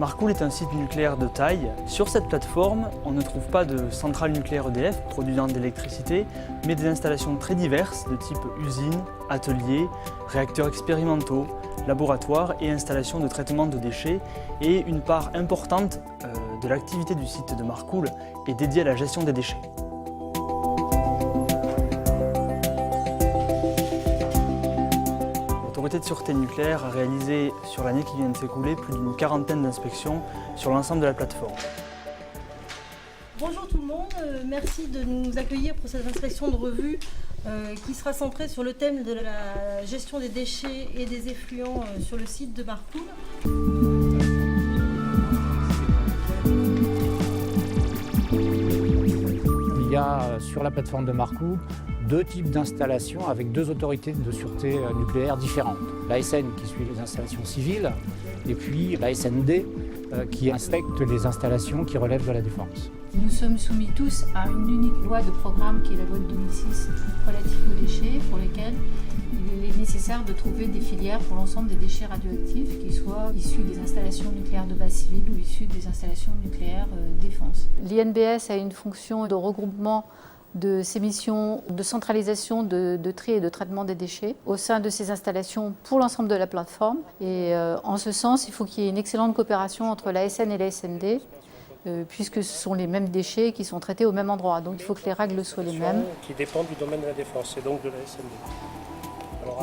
Marcoule est un site nucléaire de taille. Sur cette plateforme, on ne trouve pas de centrale nucléaire EDF produisant de l'électricité, mais des installations très diverses de type usine, atelier, réacteurs expérimentaux, laboratoires et installations de traitement de déchets. Et une part importante de l'activité du site de Marcoule est dédiée à la gestion des déchets. L'autorité de sûreté nucléaire a réalisé sur l'année qui vient de s'écouler plus d'une quarantaine d'inspections sur l'ensemble de la plateforme. Bonjour tout le monde, merci de nous accueillir pour cette inspection de revue qui sera centrée sur le thème de la gestion des déchets et des effluents sur le site de Marcoule. Il y a sur la plateforme de Marcoule deux types d'installations avec deux autorités de sûreté nucléaire différentes. L'ASN qui suit les installations civiles et puis la SND qui inspecte les installations qui relèvent de la défense. Nous sommes soumis tous à une unique loi de programme qui est la loi de 2006 relative aux déchets pour lesquels il est nécessaire de trouver des filières pour l'ensemble des déchets radioactifs qui soient issus des installations nucléaires de base civile ou issus des installations nucléaires défense. L'INBS a une fonction de regroupement de ces missions de centralisation de tri et de traitement des déchets au sein de ces installations pour l'ensemble de la plateforme. Et en ce sens, il faut qu'il y ait une excellente coopération entre l'ASN et la SND, puisque ce sont les mêmes déchets qui sont traités au même endroit. Donc il faut que les règles soient les mêmes. Qui dépendent du domaine de la défense et donc de la SND.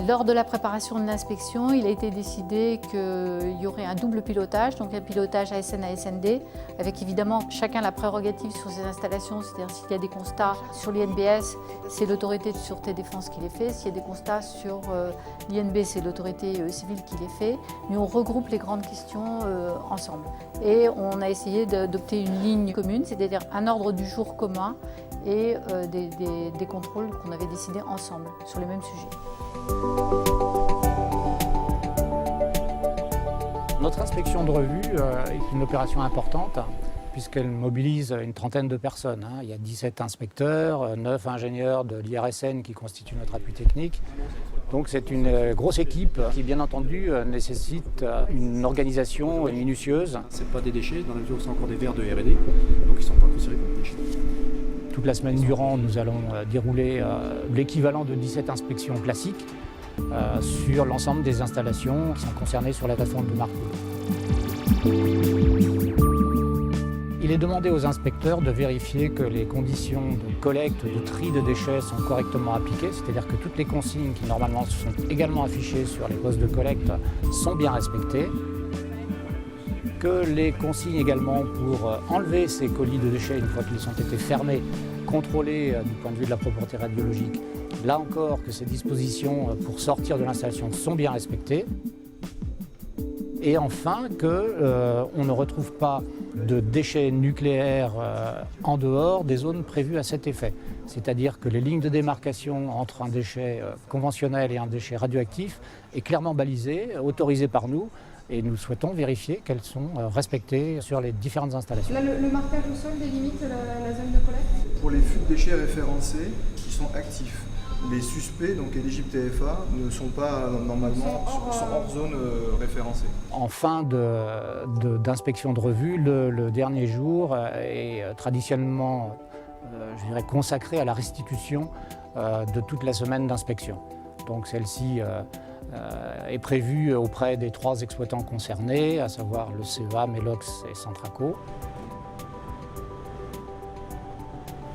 Lors de la préparation de l'inspection, il a été décidé qu'il y aurait un double pilotage, donc un pilotage ASN-ASND, avec évidemment chacun la prérogative sur ces installations, c'est-à-dire s'il y a des constats sur l'INBS, c'est l'autorité de sûreté défense qui les fait, s'il y a des constats sur l'INB, c'est l'autorité civile qui les fait, mais on regroupe les grandes questions ensemble. Et on a essayé d'adopter une ligne commune, c'est-à-dire un ordre du jour commun et des contrôles qu'on avait décidés ensemble sur les mêmes sujets. Notre inspection de revue est une opération importante puisqu'elle mobilise une trentaine de personnes. Il y a 17 inspecteurs, 9 ingénieurs de l'IRSN qui constituent notre appui technique. Donc c'est une grosse équipe qui, bien entendu, nécessite une organisation minutieuse. Ce n'est pas des déchets, dans la mesure où c'est encore des verres de R&D, donc ils ne sont pas considérés comme des déchets. Toute la semaine durant, nous allons dérouler l'équivalent de 17 inspections classiques sur l'ensemble des installations qui sont concernées sur la plateforme de Marcoule. Il est demandé aux inspecteurs de vérifier que les conditions de collecte, de tri de déchets sont correctement appliquées, c'est-à-dire que toutes les consignes qui normalement sont également affichées sur les postes de collecte sont bien respectées, que les consignes également pour enlever ces colis de déchets une fois qu'ils ont été fermés, contrôlés du point de vue de la propreté radiologique, là encore que ces dispositions pour sortir de l'installation sont bien respectées. Et enfin qu'on ne retrouve pas de déchets nucléaires en dehors des zones prévues à cet effet. C'est-à-dire que les lignes de démarcation entre un déchet conventionnel et un déchet radioactif est clairement balisée, autorisée par nous, et nous souhaitons vérifier qu'elles sont respectées sur les différentes installations. Là, le marquage au sol délimite la zone de collecte ? Pour les flux de déchets référencés qui sont actifs, les suspects, donc éligibles TFA, ne sont pas normalement sont hors zone référencée. En fin d'inspection de revue, le dernier jour est traditionnellement je dirais, consacré à la restitution de toute la semaine d'inspection. Donc celle-ci est prévue auprès des 3 exploitants concernés, à savoir le CEA, Melox et Centraco.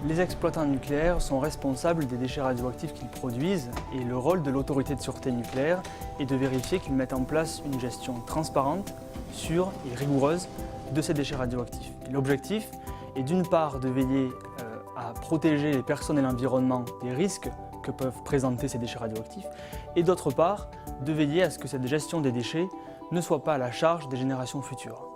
Les exploitants nucléaires sont responsables des déchets radioactifs qu'ils produisent et le rôle de l'autorité de sûreté nucléaire est de vérifier qu'ils mettent en place une gestion transparente, sûre et rigoureuse de ces déchets radioactifs. L'objectif est d'une part de veiller à protéger les personnes et l'environnement des risques que peuvent présenter ces déchets radioactifs et d'autre part de veiller à ce que cette gestion des déchets ne soit pas à la charge des générations futures.